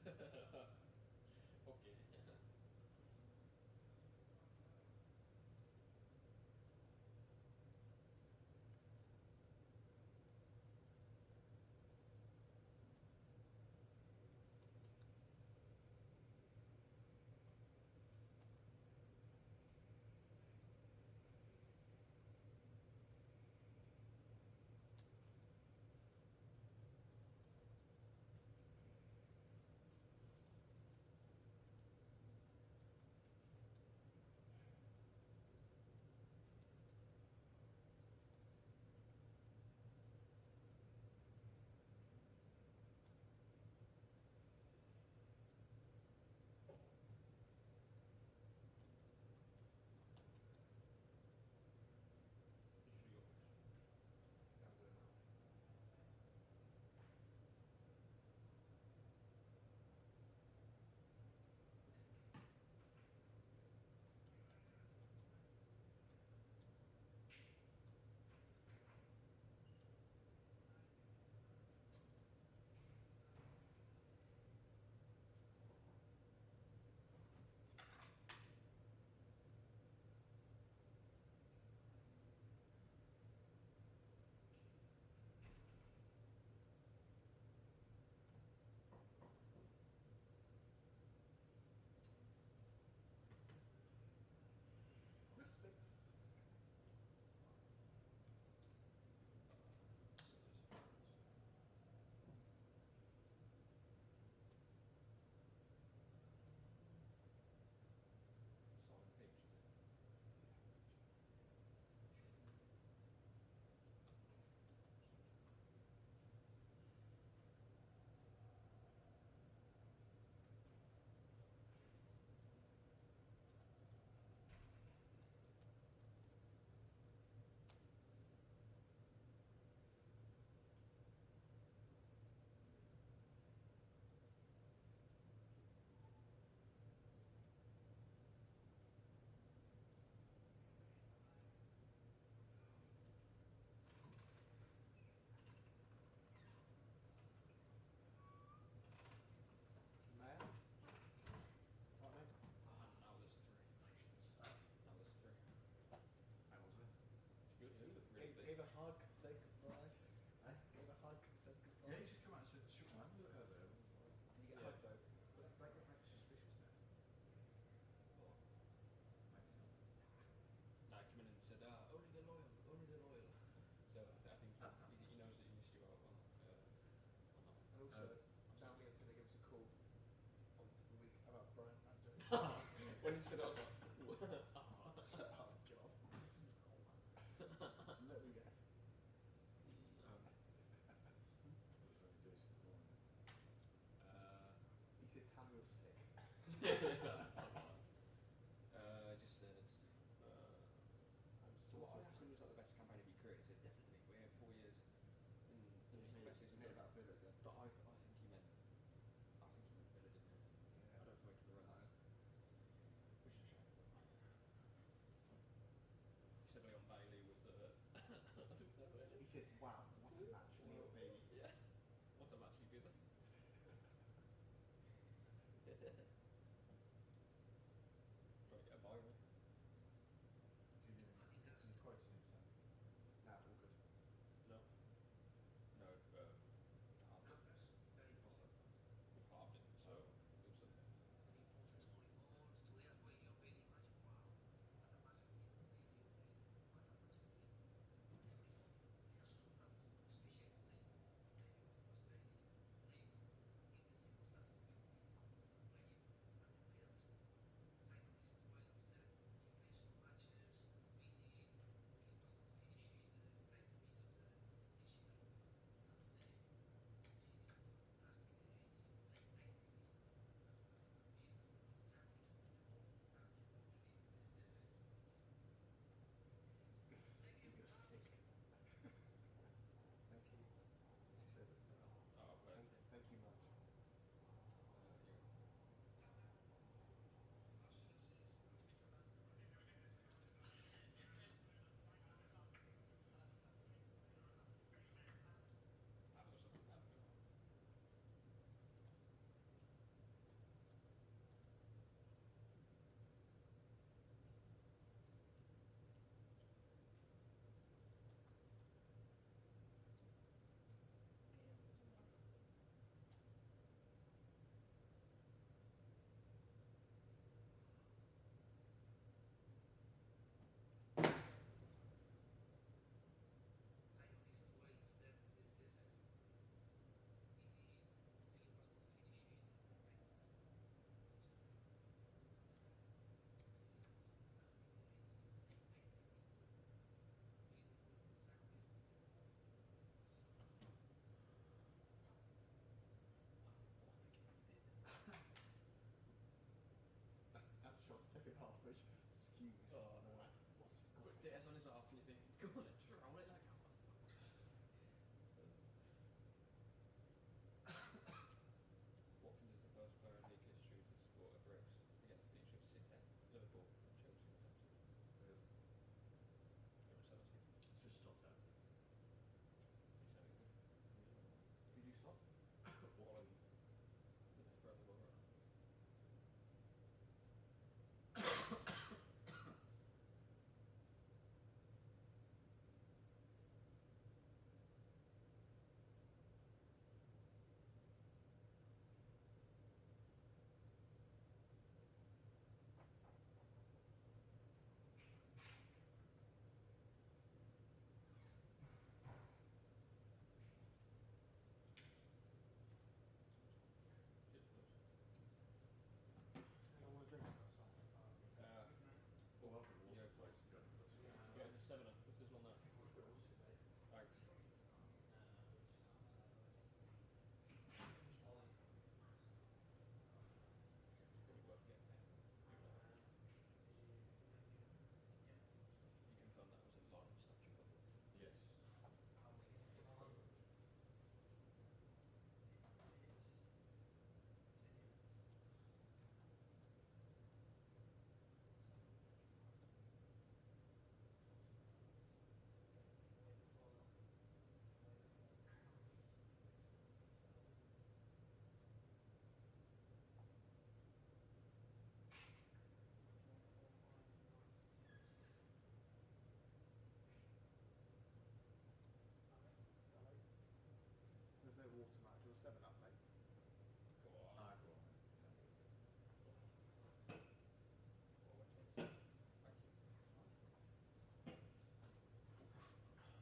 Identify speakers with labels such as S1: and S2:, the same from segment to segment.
S1: Okay.
S2: Respect.
S1: Solid page.
S2: Man. What, mate?
S1: And now there's three actions. Now there's three.
S2: How was it?
S1: It's good, yeah. Really big.
S2: Gave a hug, said goodbye.
S3: Eh?
S2: Gave a hug, said goodbye.
S3: Yeah, he just come out and said, shook my hand with her there.
S2: Did you get a
S1: Yeah.
S2: hug though?
S3: But that got back suspicious now.
S1: What?
S3: Maybe not.
S1: No, I came in and said, only the loyal, only the loyal. So I think he knows that you missed you out on that.
S2: And also, now Leon's going to give us a call on the week about Brian and Joe.
S1: When he said that, I was like,
S2: Oh, God. Let me guess.
S3: It was very decent morning.
S2: He said Tammy was sick.
S1: That's the one. Just said,
S2: I'm
S1: so
S2: so
S1: what I
S2: sorry.
S1: think was like the best campaign of your career. He said, definitely. We have 4 years. And it was the best season.
S2: Made about Villa, yeah.
S1: But I think he meant Villa, didn't he?
S2: Yeah.
S1: I don't think he meant
S2: No.
S1: Which is a shame. He said Leon Bailey was I didn't say Bailey.
S2: He says, wow, what a match, Leon Bailey.
S1: Yeah. What a match he did. Trying to get a Byron.
S3: Do you need any quotes in it, Sam?
S2: Nah, all good.
S1: No. No, halved it. We've halved it, so it was
S2: 7 Up, mate.
S1: Go on.
S3: Ah, go on.
S1: Oh, which one is it? Thank you. Yeah, no, just do enough. So, that's 7 stickers.
S2: You still want to finish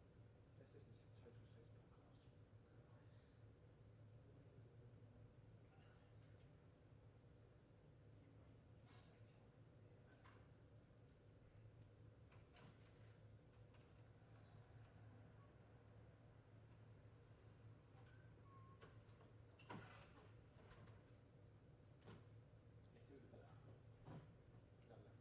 S2: talking. Let's listen to Total Says podcast.
S1: Any food is there?
S2: None left.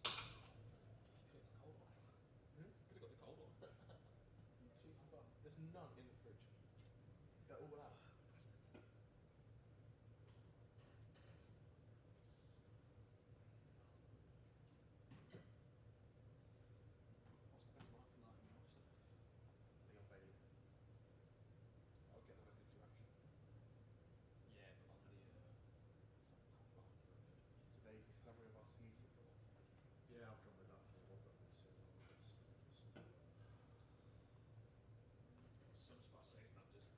S1: Could have got the cold one.
S2: Hmm?
S1: Could have got the cold one.
S2: Cheese and butter. There's none in the fridge. They're all out. Bastards.
S1: What's the best life for night and stuff?
S2: Leon Bailey. I'll get them into action.
S1: Yeah, but on the top line for a bit.
S2: Today's the summary of our season.
S3: Yeah, I've gone with that for what I've been saying on this.
S1: Some spot says not just.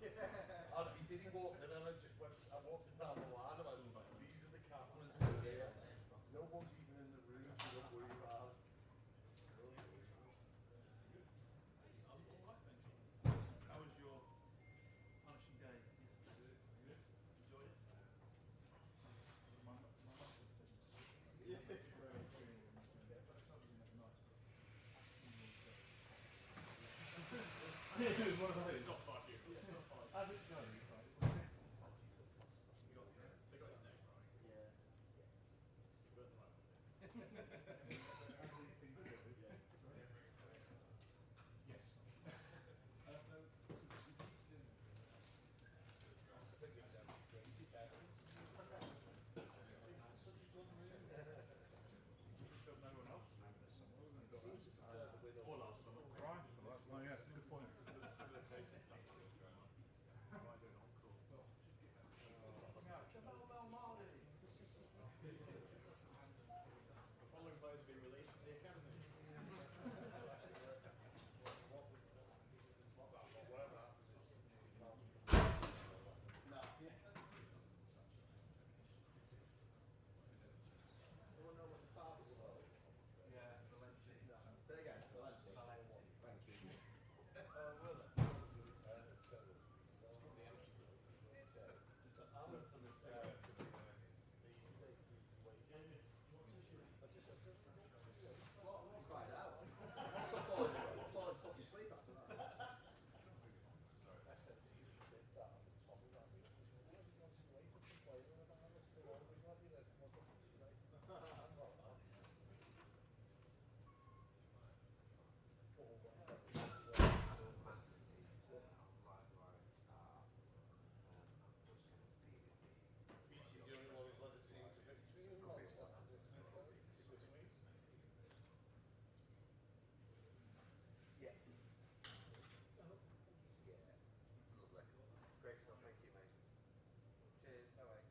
S2: Yeah.
S3: He did, he walked in and I just went, I walked him down the line and I was like, these are the cameras here. No one's even in the room, so don't worry about it.
S4: How was your punishing day yesterday? Enjoyed it? My muscles didn't.
S2: Yeah, it's great.
S4: It was one of those.
S3: Top five here.
S4: As it goes, right?
S3: They got his name right.
S4: Yeah.
S3: You got the right one.
S4: As these things go.
S3: Yeah.
S4: Yes.
S3: I think it's crazy parents. Such a good room.
S4: Sure no one else was doing this summer. We've only got us.
S3: All last summer.
S4: Right. Oh yeah, good point.
S3: Some of the cases that's still going on. I don't know, cool.
S4: Jamal Marley.
S3: The following players have been released from the academy. Whatever happens is
S2: No, yeah. Anyone know what the father's about? Yeah, Valencia. No. Say again, Valencia. Thank you. Will it? Cried out. I'm falling fucking asleep after that.
S3: Beachy's the only one who's led the team to victory in this week.
S2: Yeah. Yeah. Lovely. Great stuff, thank you, mate. Cheers, bye-bye.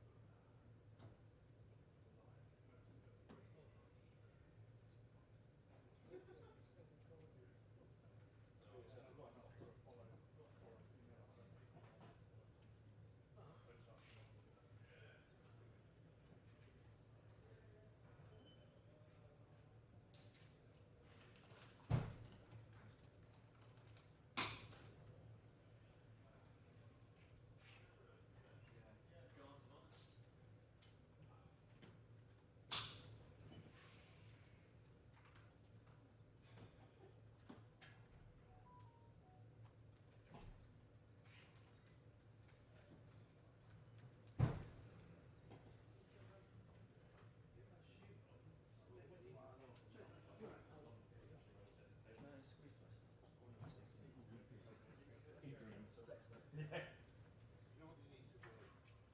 S4: Yeah.
S3: You know what you need to do?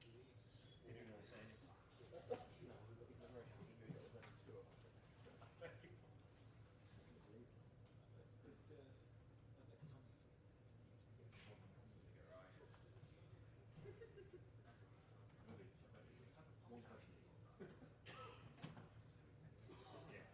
S3: You need to
S4: Didn't even really say anything.
S2: No, he's in a very happy mood. There's only two of us in there, so.
S4: One question. Yeah.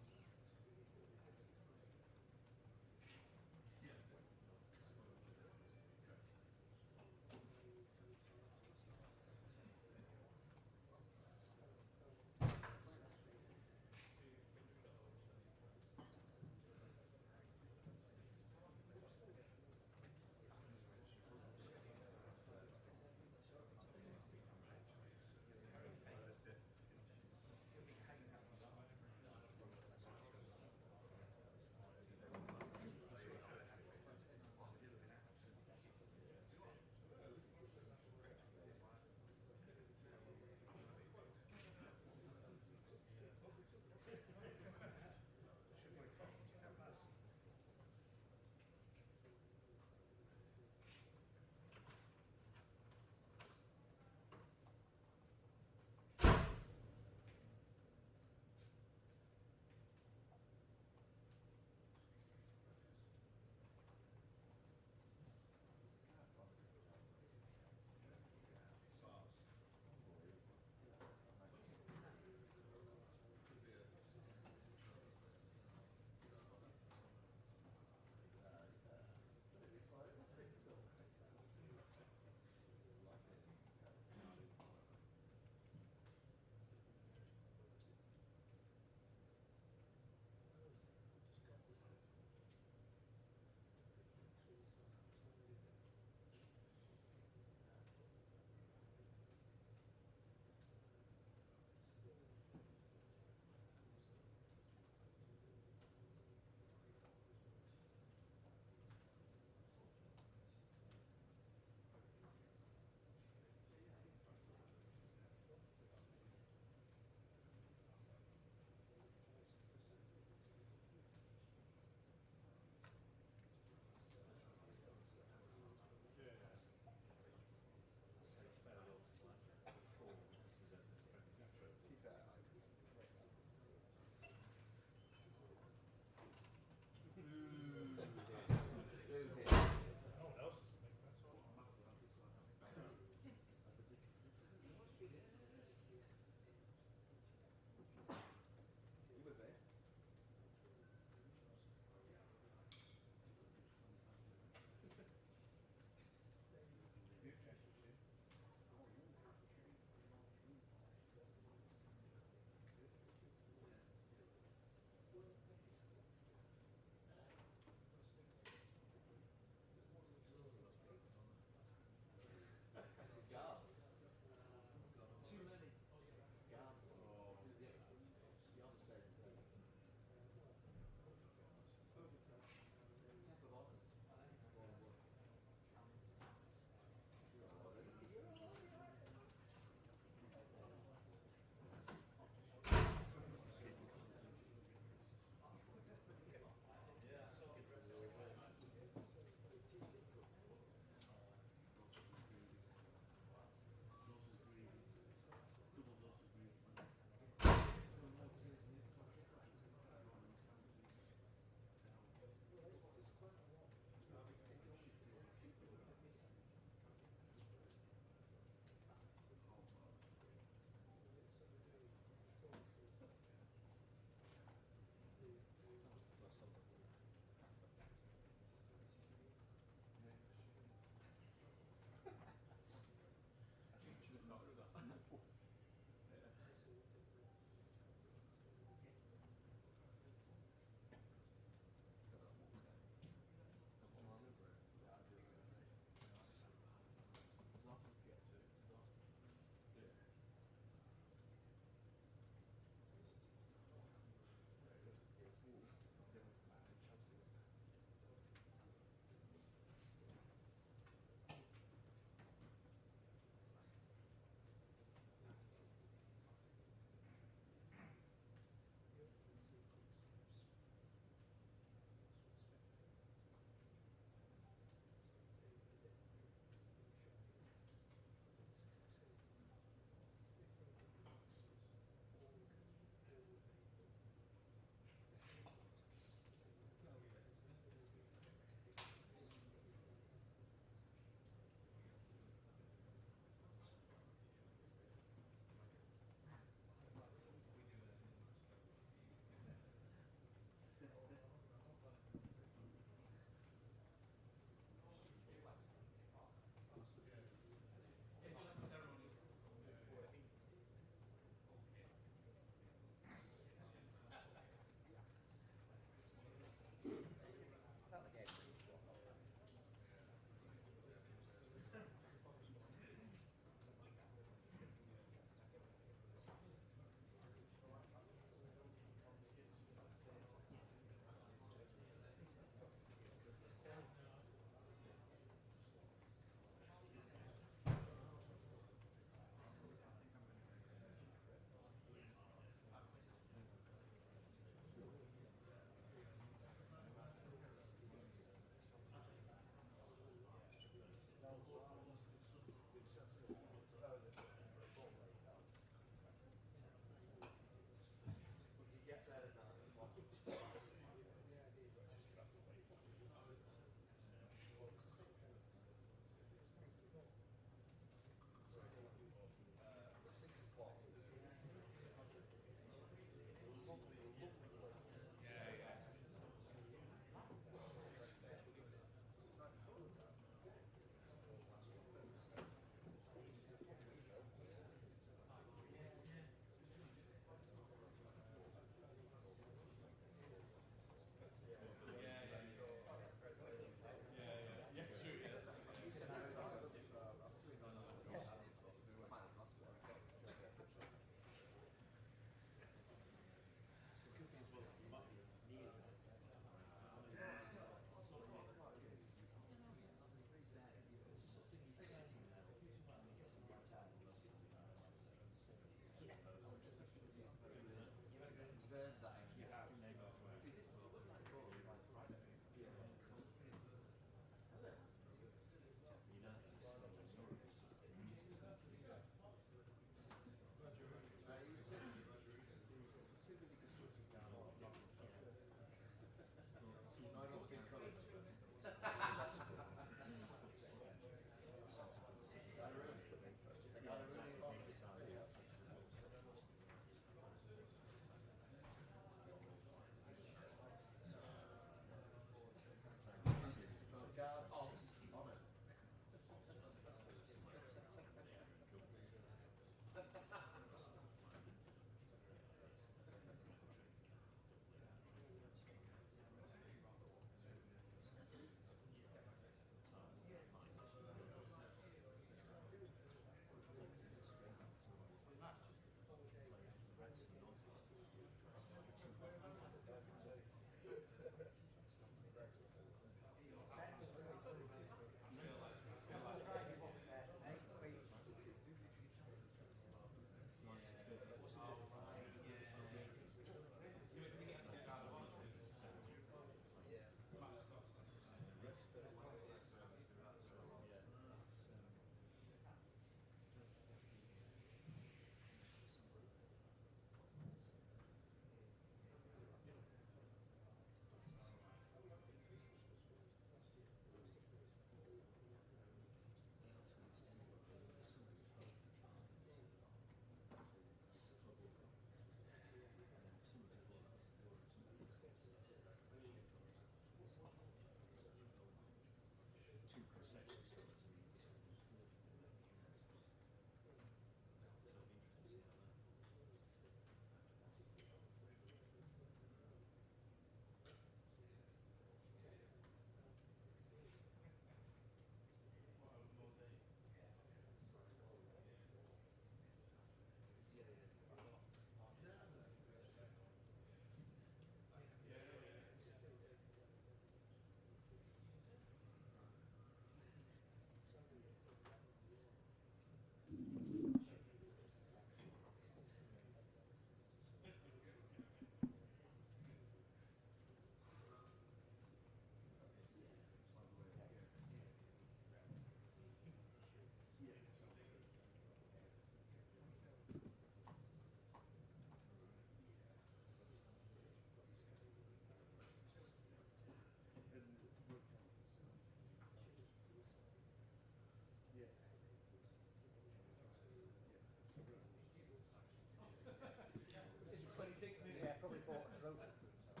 S2: bought a trophy for himself.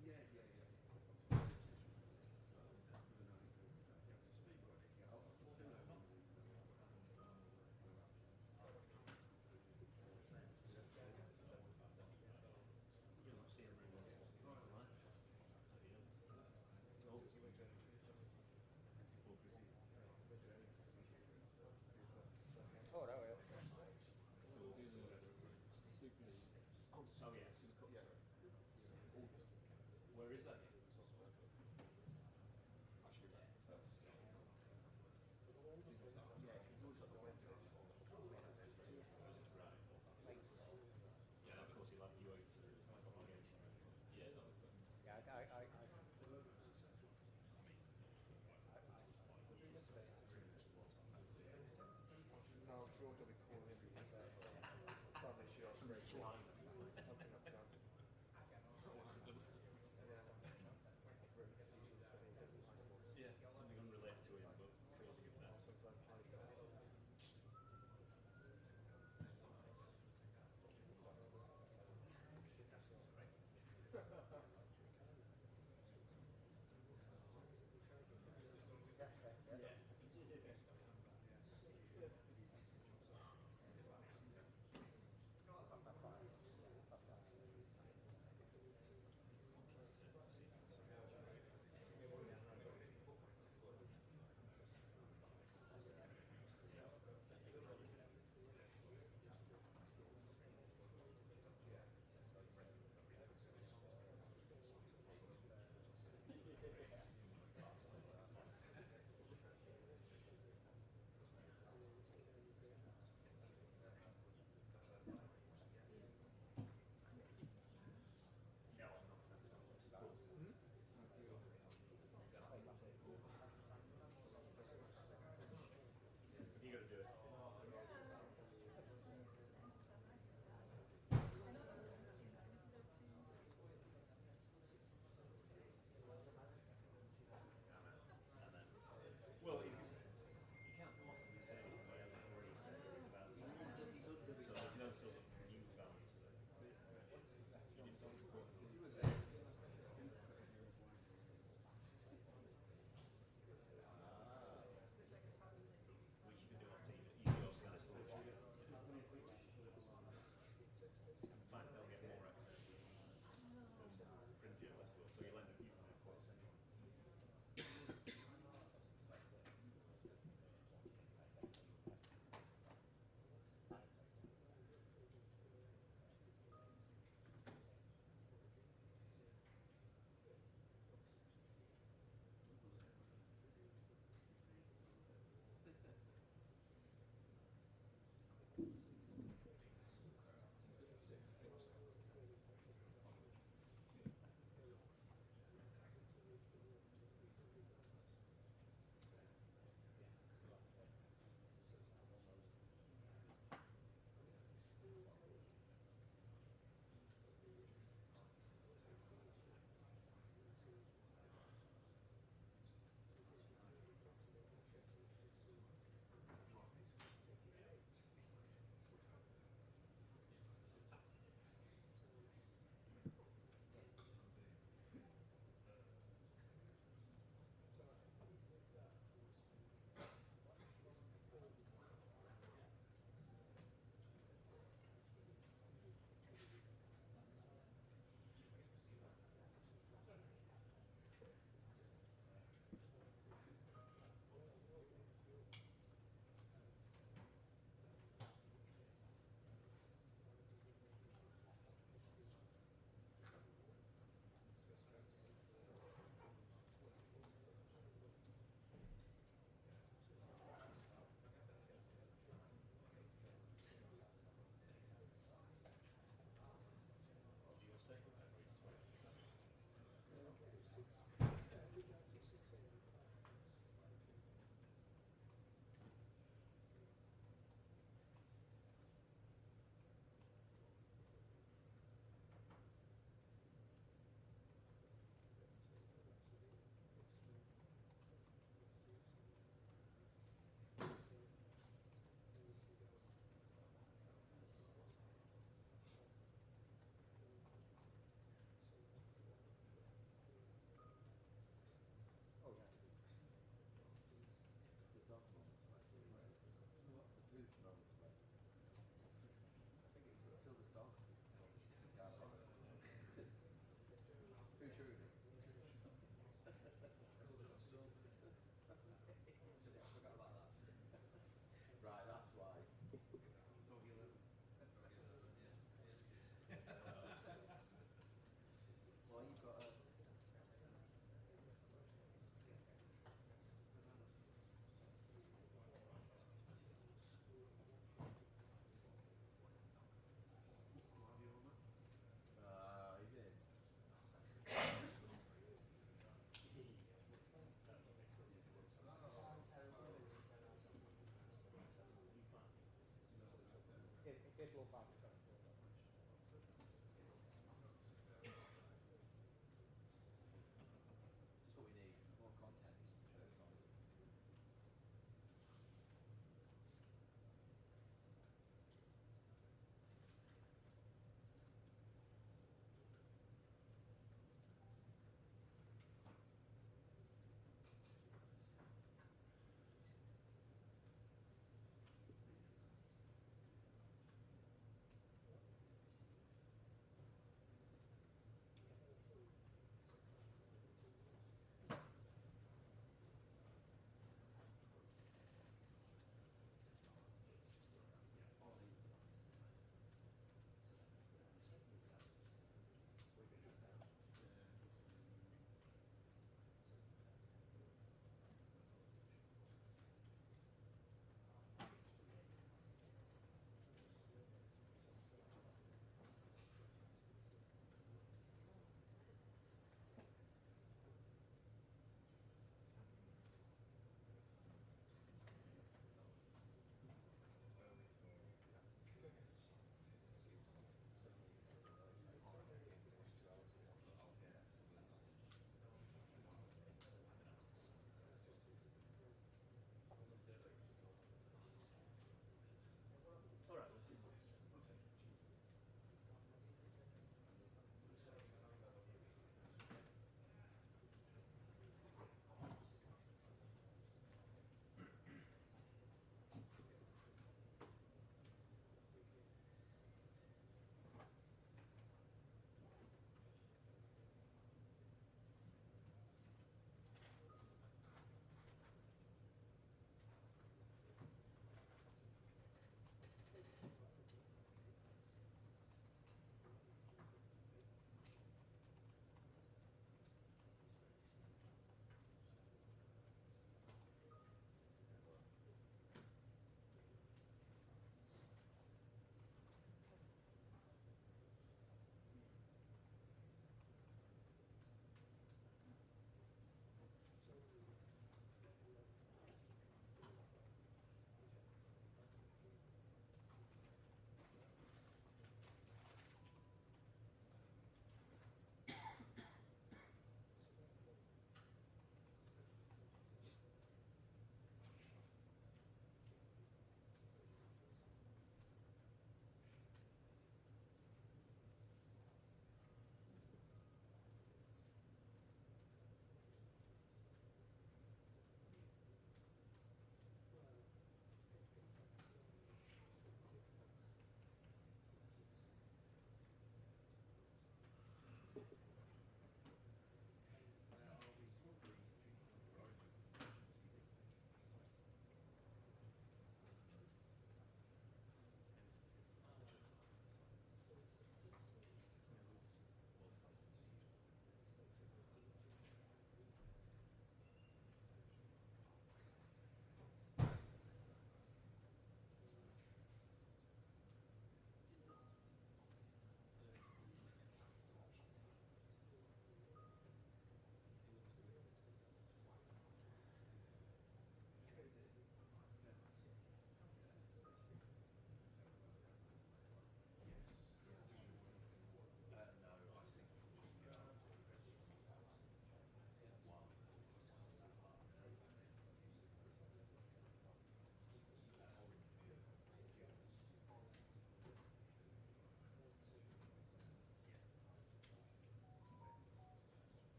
S2: Yeah, yeah, yeah. Oh, no, yeah.
S1: Super League.
S3: Oh, yeah.
S1: Super Cup,
S3: Yeah.
S1: sorry.
S3: Where is that?
S1: Actually, that's the first.
S2: Yeah, he's always got the Wednesday before.
S3: Yeah, of course, you'll have UEFA obligation.
S1: Yeah, that was good.
S2: Yeah,
S3: No, I'm sure they'll be calling every week. Sadly, she has great
S1: slime.
S3: something I've done.
S1: Yeah.
S3: Something unrelated to him, but causing offence.
S2: Since I played
S3: You got to do it. Well, you can't possibly say what you haven't already said about something. So there's no sort of new value to it. You did something important. Which you can do off TV. You can do off Sky Sports. In fact, they'll get more access than print journalists will. So you'll end up using their quotes anyway.
S2: it'll have a kind of
S1: Just what we need, more content, shows guys.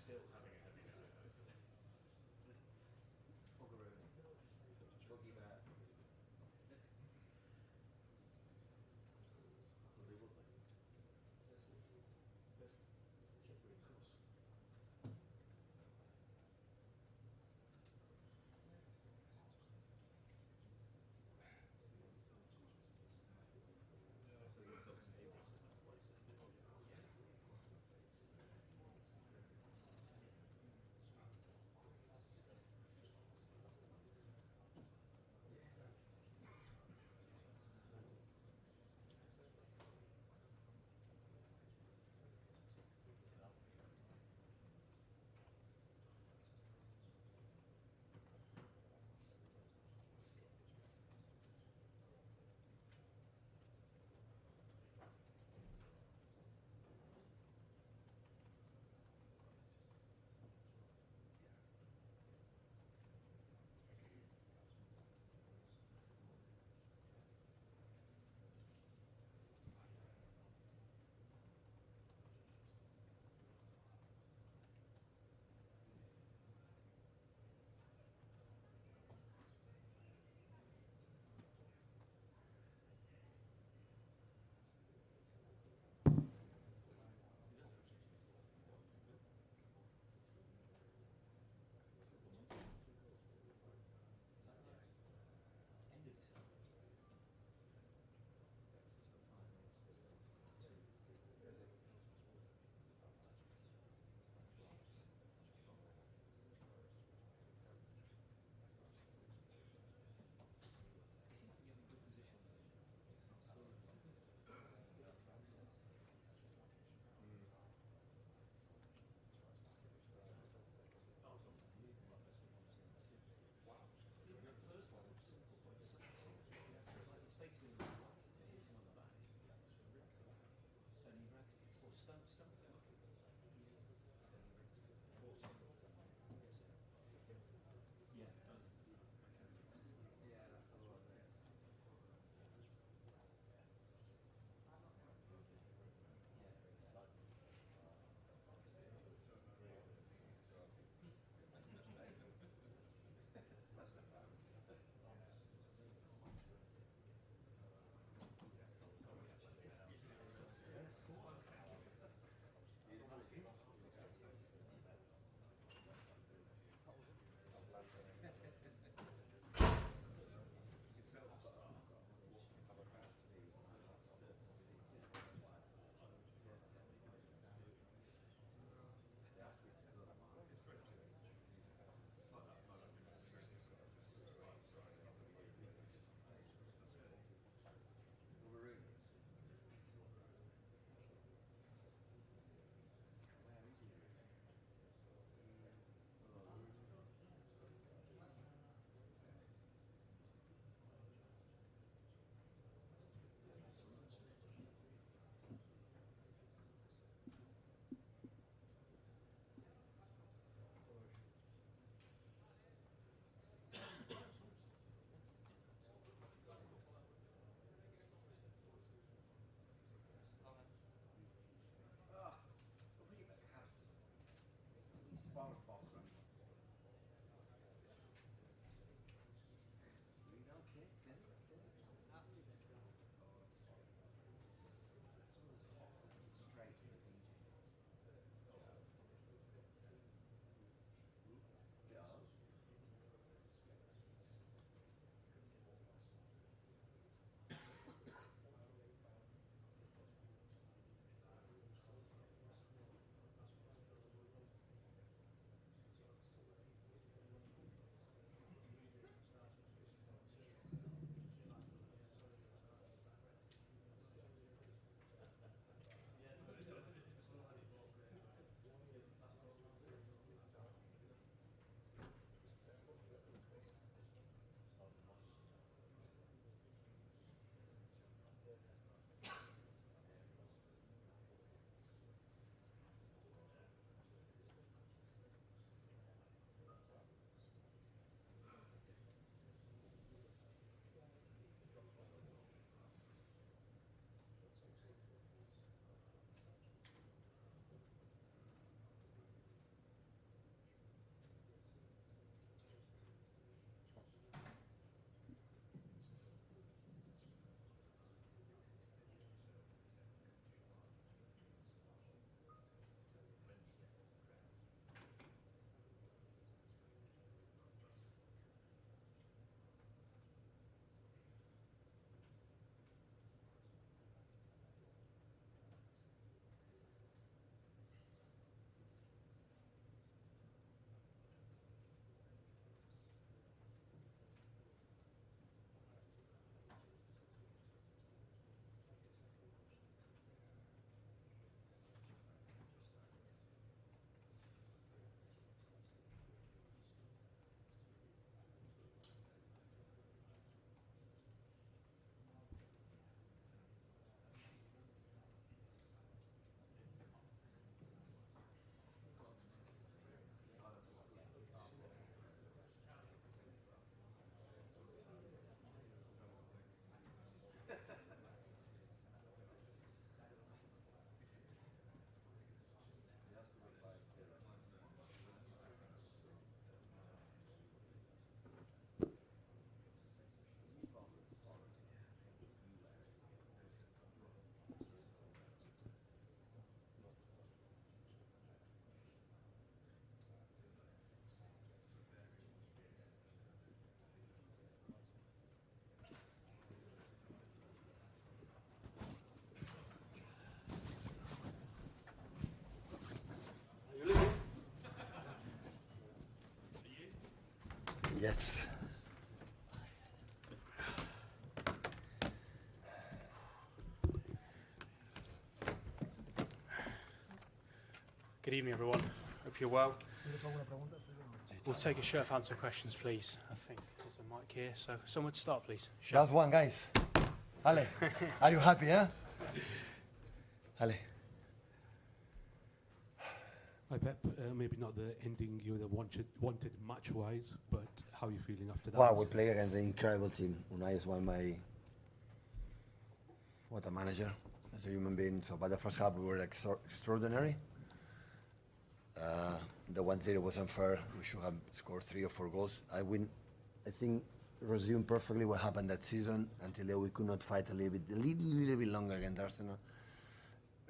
S3: still having a heavy night.
S2: Buggeroo. Buggy bear. Lovely, lovely.
S3: So you talk to neighbours in that place.
S5: Yes.
S6: Good evening, everyone. Hope you're well. We'll take a show of hands for questions, please. I think there's a mic here, so someone to start, please.
S5: Last one, guys. Ale, are you happy, huh? Ale.
S7: Hi Pep, maybe not the ending you would have wanted match-wise, but how are you feeling after that?
S5: Wow, we play against an incredible team. Unai is what a manager, as a human being. So by the first half we were extraordinary. The 1-0 was unfair. We should have scored 3 or 4 goals. I think resumed perfectly what happened that season until then we could not fight a little bit longer against Arsenal.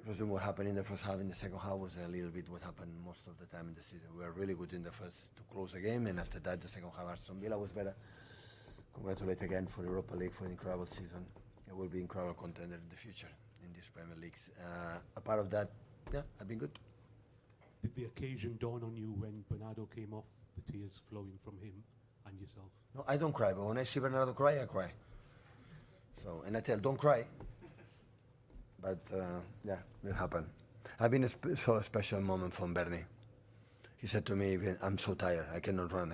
S5: Resume what happened in the first half. In the second half was a little bit what happened most of the time in the season. We were really good in the first to close the game, and after that the second half Aston Villa was better. Congratulate again for Europa League for an incredible season. It will be incredible contender in the future in these Premier Leagues. A part of that, yeah, I've been good.
S7: Did the occasion dawn on you when Bernardo came off, the tears flowing from him and yourself?
S5: No, I don't cry, but when I see Bernardo cry, I cry. So, and I tell, don't cry. But yeah, it happened. I've been a special moment from Bernie. He said to me, I'm so tired, I cannot run.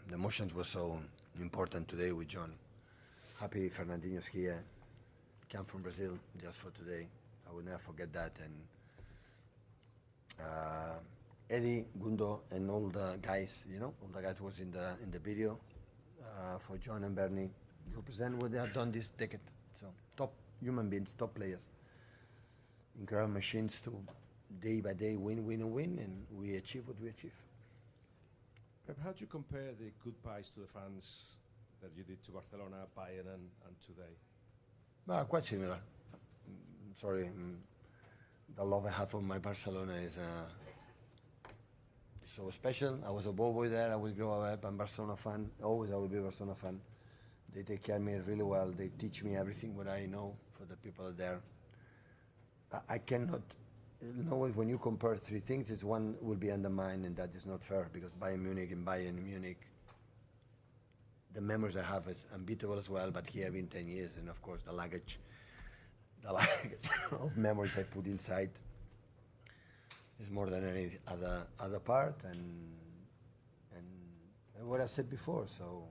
S5: The emotions were so important today with John. Happy Fernandinho's here. Came from Brazil just for today. I will never forget that. And Eddie, Gundo, and all the guys, all the guys was in the video for John and Bernie. Represent what they have done this decade. So top human beings, top players. Incredible machines to day by day win, and we achieve what we achieve.
S8: Pep, how do you compare the goodbyes to the fans that you did to Barcelona, Bayern, and today?
S5: Well, quite similar. Sorry, the love I have for my Barcelona is so special. I was a ball boy there. I will grow up. I'm a Barcelona fan. Always I will be a Barcelona fan. They take care of me really well. They teach me everything what I know for the people there. I cannot, always when you compare 3 things, it's one will be undermined, and that is not fair because Bayern Munich, the memories I have is unbeatable as well, but here I've been 10 years, and of course the luggage of memories I put inside is more than any other part, and what I said before, so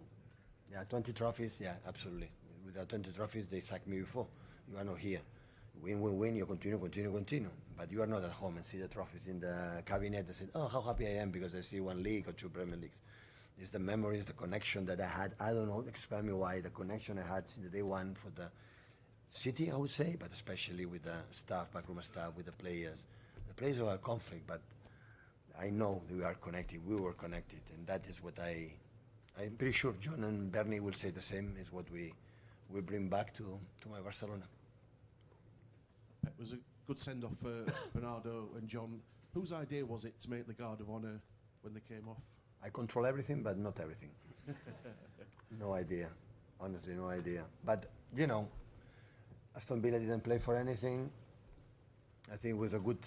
S5: yeah, 20 trophies, yeah, absolutely. Without 20 trophies, they sacked me before. You are not here. Win, you continue. But you are not at home and see the trophies in the cabinet and say, oh, how happy I am because I see 1 league or 2 Premier Leagues. It's the memories, the connection that I had. I don't know, explain me why. The connection I had in the day one for the city, I would say, but especially with the staff, backroom staff, with the players. The players were a conflict, but I know we are connected. We were connected, and that is what I'm pretty sure John and Bernie will say the same, is what we bring back to my Barcelona.
S9: It was a good send-off for Bernardo and John. Whose idea was it to make the Guard of Honour when they came off?
S5: I control everything, but not everything. No idea. Honestly, no idea. But, Aston Villa didn't play for anything. I think it was a good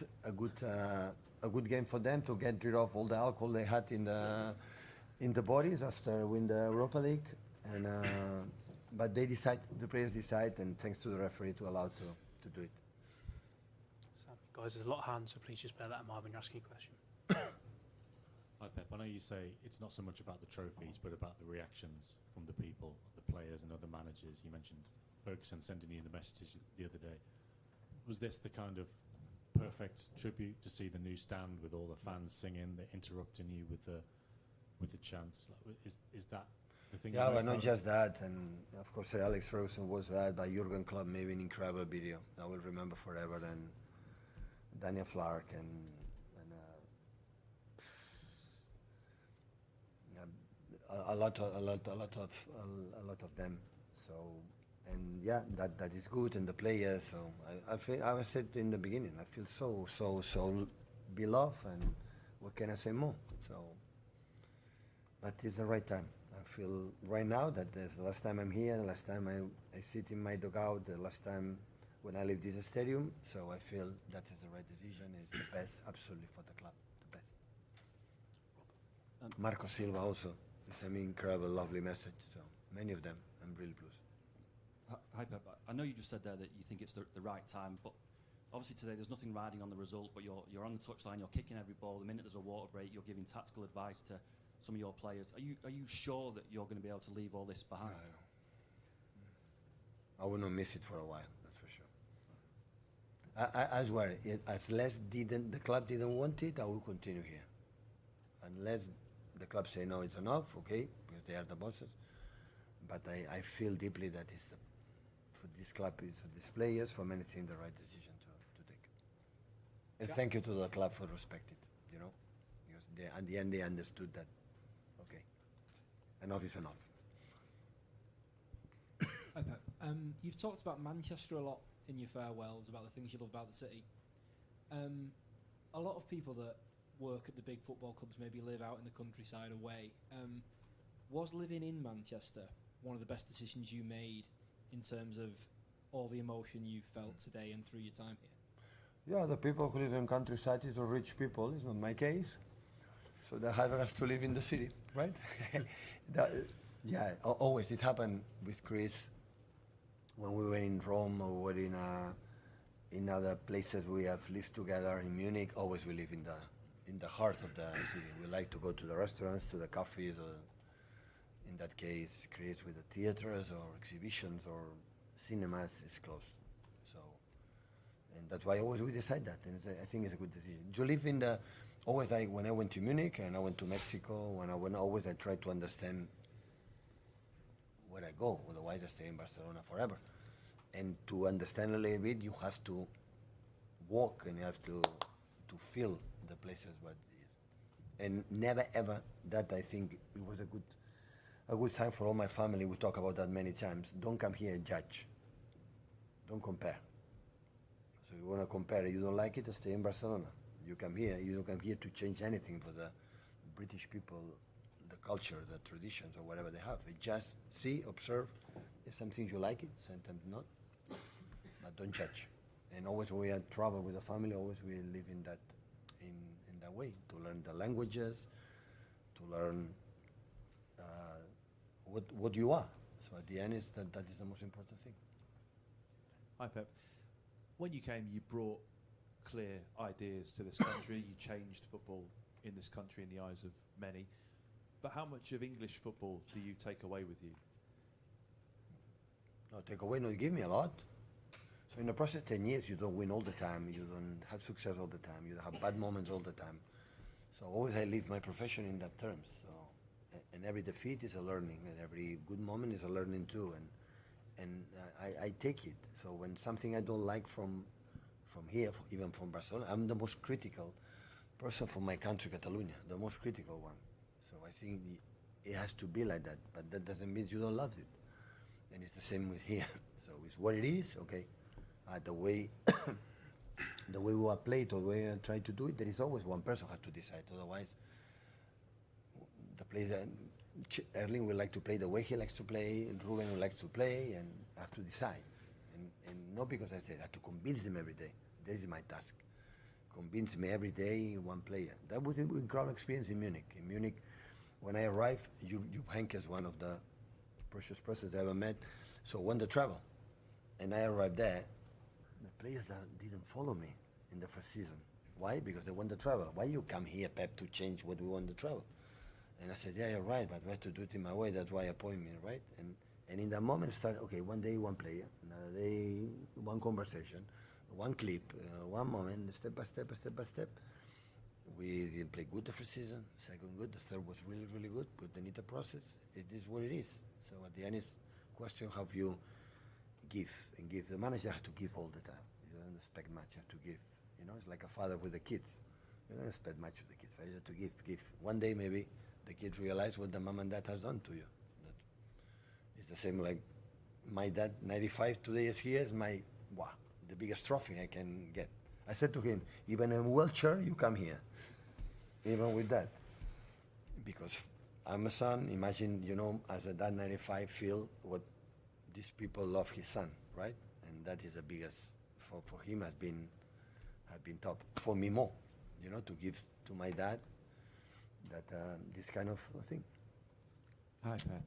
S5: game for them to get rid of all the alcohol they had in the bodies after winning the Europa League. And but the players decide, and thanks to the referee to allow to do it.
S6: Guys, there's a lot of hands, so please just bear that in mind when you're asking a question.
S3: Hi Pep, I know you say it's not so much about the trophies, but about the reactions from the people, the players and other managers. You mentioned Ferguson sending you the messages the other day. Was this the kind of perfect tribute to see the new stand with all the fans singing, they're interrupting you with the chants? Is that the thing?
S5: Yeah, but not just that, and of course Sir Alex Ferguson was that, by Jurgen Klopp, maybe an incredible video I will remember forever, and Daniel Flark and a lot of them. So, and yeah, that is good, and the players. So I feel, I said in the beginning, I feel so beloved, and what can I say more? So, but it's the right time. I feel right now that there's the last time I'm here, the last time I sit in my dugout, the last time when I leave this stadium. So I feel that is the right decision. It's the best, absolutely, for the club, the best. Marco Silva also. It's an incredible, lovely message. So many of them, I'm really pleased.
S10: Hi Pep, I know you just said there that you think it's the right time, but obviously today there's nothing riding on the result, but you're on the touchline, you're kicking every ball. The minute there's a water break, you're giving tactical advice to some of your players. Are you sure that you're going to be able to leave all this behind?
S5: I will not miss it for a while, that's for sure. I swear, unless the club didn't want it, I will continue here. Unless the club say no, it's enough, okay, because they are the bosses. But I feel deeply that it's for this club, it's for these players, for many things, the right decision to take. And thank you to the club for respecting it, you know, because at the end they understood that, okay, enough is enough.
S11: Hi Pep. You've talked about Manchester a lot in your farewells, about the things you love about the city. A lot of people that work at the big football clubs maybe live out in the countryside away. Was living in Manchester one of the best decisions you made in terms of all the emotion you felt today and through your time here?
S5: Yeah, the people who live in countryside is the rich people. It's not my case. So they have to live in the city, right? Always. It happened with Chris when we were in Rome or we were in other places we have lived together. In Munich, always we live in the heart of the city. We like to go to the restaurants, to the cafes, or in that case, Chris with the theaters or exhibitions or cinemas is close. So, and that's why always we decide that. And I think it's a good decision. To live in the, always when I went to Munich and I went to Mexico, when I went, always I try to understand where I go. Otherwise, I stay in Barcelona forever. And to understand a little bit, you have to walk and you have to feel the places what it is. And never ever, that I think it was a good time for all my family. We talk about that many times. Don't come here and judge. Don't compare. So you want to compare, you don't like it, stay in Barcelona. You come here, you don't come here to change anything for the British people, the culture, the traditions, or whatever they have. You just see, observe. If some things you like it, sometimes not. But don't judge. And always when we travel with the family, always we live in that way, to learn the languages, to learn what you are. So at the end, that is the most important thing.
S12: Hi Pep. When you came, you brought clear ideas to this country. You changed football in this country in the eyes of many. But how much of English football do you take away with you?
S5: No, take away, no, you give me a lot. So in the process 10 years, you don't win all the time, you don't have success all the time, you have bad moments all the time. So always I live my profession in that terms. So, and every defeat is a learning, and every good moment is a learning too. And I take it. So when something I don't like from here, even from Barcelona, I'm the most critical person for my country, Catalonia, the most critical one. So I think it has to be like that, but that doesn't mean you don't love it. And it's the same with here. So it's what it is, okay. The way we are played or the way I try to do it, there is always one person who has to decide. Otherwise, the player, Erling will like to play the way he likes to play, and Ruben will like to play, and I have to decide. And not because I said I have to convince them every day. This is my task. Convince me every day one player. That was an incredible experience in Munich. In Munich, when I arrived, Henke is one of the precious persons I ever met. So won the travel, and I arrived there. The players that didn't follow me in the first season. Why? Because they won the travel. Why you come here, Pep, to change what we won the travel? And I said, yeah, you're right, but we have to do it in my way. That's why you appoint me, right? And in that moment, it started, okay, one day, one player, another day, one conversation, one clip, one moment, step by step, step by step. We didn't play good the first season, second good, the third was really, really good, but they need a process. It is what it is. So at the end, it's question how you give and give. The manager has to give all the time. You don't expect much, you have to give. You know, it's like a father with the kids. You don't expect much of the kids, but you have to give. One day maybe the kids realize what the mom and dad has done to you. It's the same like my dad, 95 today is here, is the biggest trophy I can get. I said to him, even in a wheelchair, you come here. Even with that. Because I'm a son, imagine, as a dad 95 feel what these people love his son, right? And that is the biggest, for him has been top. For me more, to give to my dad that this kind of thing.
S13: Hi, Pep.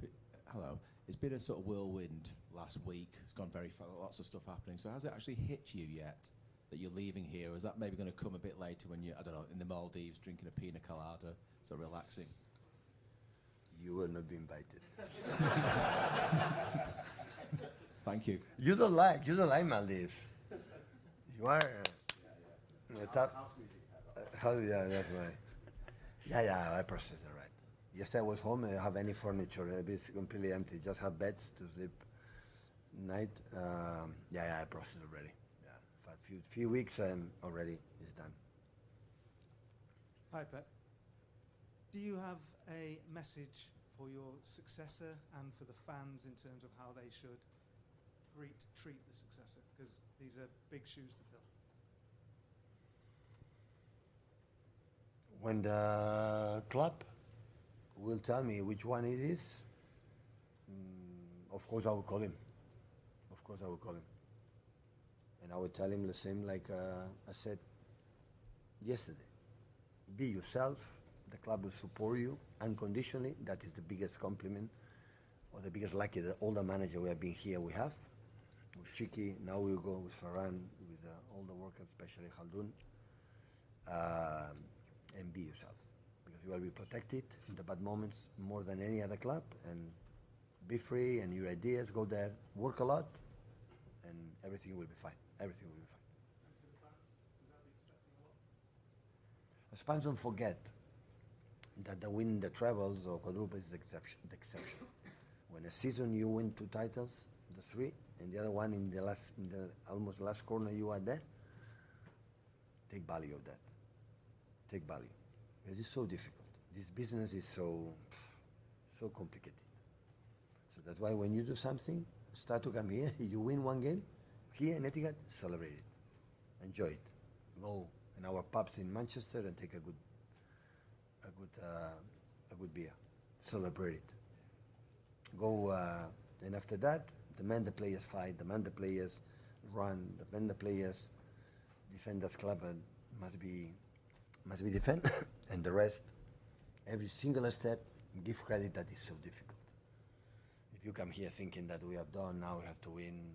S13: Hello. It's been a sort of whirlwind last week. It's gone very far, lots of stuff happening. So has it actually hit you yet that you're leaving here? Or is that maybe going to come a bit later when you're, I don't know, in the Maldives drinking a pina colada, so relaxing?
S5: You will not be invited.
S13: Thank you.
S5: You don't like Maldives. You are. Yeah, that's right. Yeah, I process it right. Yesterday I was home. I don't have any furniture. It's completely empty. Just have beds to sleep night. I processed already. Yeah, for a few weeks already it's done.
S14: Hi, Pep. Do you have a message for your successor and for the fans in terms of how they should treat the successor? Because these are big shoes to fill.
S5: When the club will tell me which one it is, of course I will call him. Of course I will call him. And I will tell him the same like I said yesterday. Be yourself. The club will support you unconditionally. That is the biggest compliment or the biggest lucky that all the managers we have been here we have. With Chiki, now we'll go with Ferran, with all the workers, especially Khaldun. And be yourself, because you will be protected in the bad moments more than any other club, and be free, and your ideas go there, work a lot, and everything will be fine. Everything will be fine.
S14: And to the fans, does that be expecting a lot?
S5: As fans don't forget that the win the trebles or quadruple is the exception. When a season you win 2 titles, the 3, and the other one in the almost last corner you are there, take value of that. Take value, because it's so difficult. This business is so complicated. So that's why when you do something, start to come here. You win 1 game here in Etihad, celebrate it, enjoy it. Go in our pubs in Manchester and take a good beer, celebrate it. Go and after that, demand the players fight, demand the players run, demand the players defend this club, and must be defend, and the rest, every single step, give credit that is so difficult. If you come here thinking that we have done, now we have to win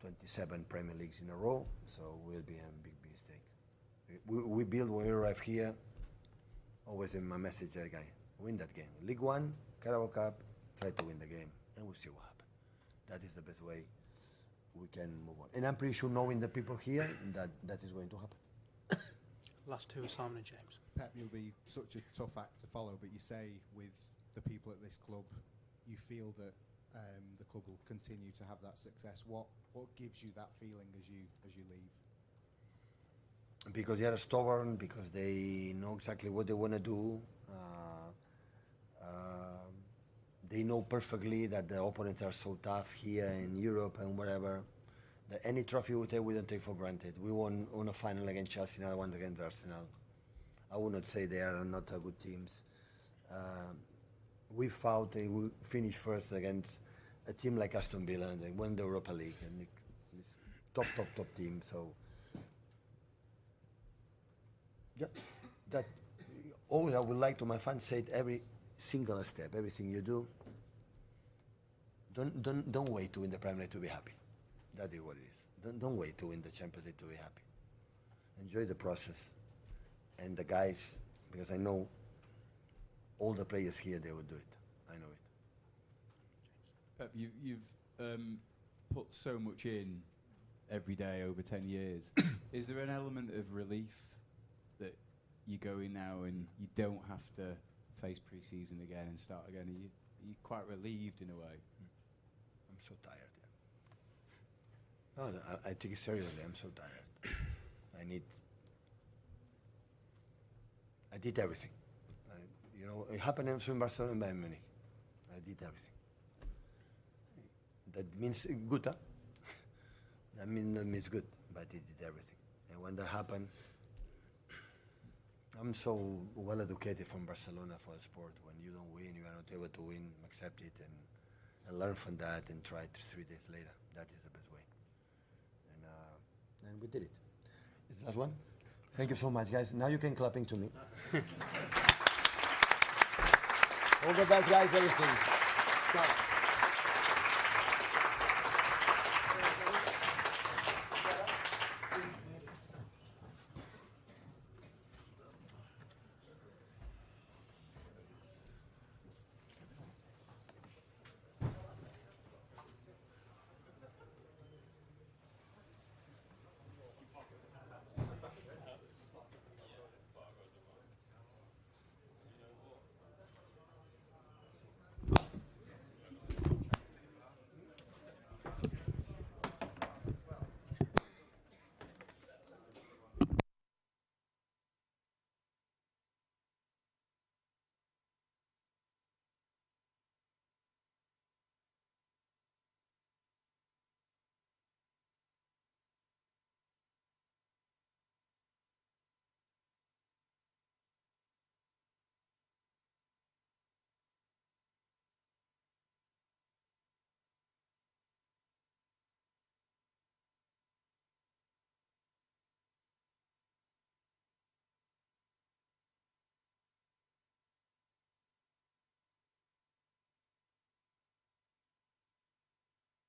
S5: 27 Premier Leagues in a row, so will be a big mistake. We build when we arrive here, always in my message, guy, win that game. League 1, Carabao Cup, try to win the game, and we'll see what happens. That is the best way we can move on. And I'm pretty sure knowing the people here, that is going to happen.
S6: Last two are Simon and James.
S15: Pep, you'll be such a tough act to follow, but you say with the people at this club, you feel that the club will continue to have that success. What gives you that feeling as you leave?
S5: Because they are stubborn, because they know exactly what they want to do. They know perfectly that the opponents are so tough here in Europe and wherever. That any trophy we take, we don't take for granted. We won a final against Chelsea, another one against Arsenal. I would not say they are not good teams. We fought and we finished first against a team like Aston Villa, and they won the Europa League, and it's top team. So, yeah, that always I would like to my fans say it every single step, everything you do. Don't wait to win the Premier League to be happy. That is what it is. Don't wait to win the Champions League to be happy. Enjoy the process. And the guys, because I know all the players here, they will do it. I know it.
S16: Pep, you've put so much in every day over 10 years. Is there an element of relief that you go in now and you don't have to face pre-season again and start again? Are you quite relieved in a way?
S5: I'm so tired. No, I take it seriously. I'm so tired. I did everything. It happened in Barcelona and Bayern Munich. I did everything. That means good, huh? That means good, but I did everything. And when that happened, I'm so well educated from Barcelona for a sport. When you don't win, you are not able to win, accept it and learn from that and try it 3 days later. That is the best way. And we did it. Is the last one? Thank you so much, guys. Now you can clapping to me. All the best, guys, everything.
S6: Go.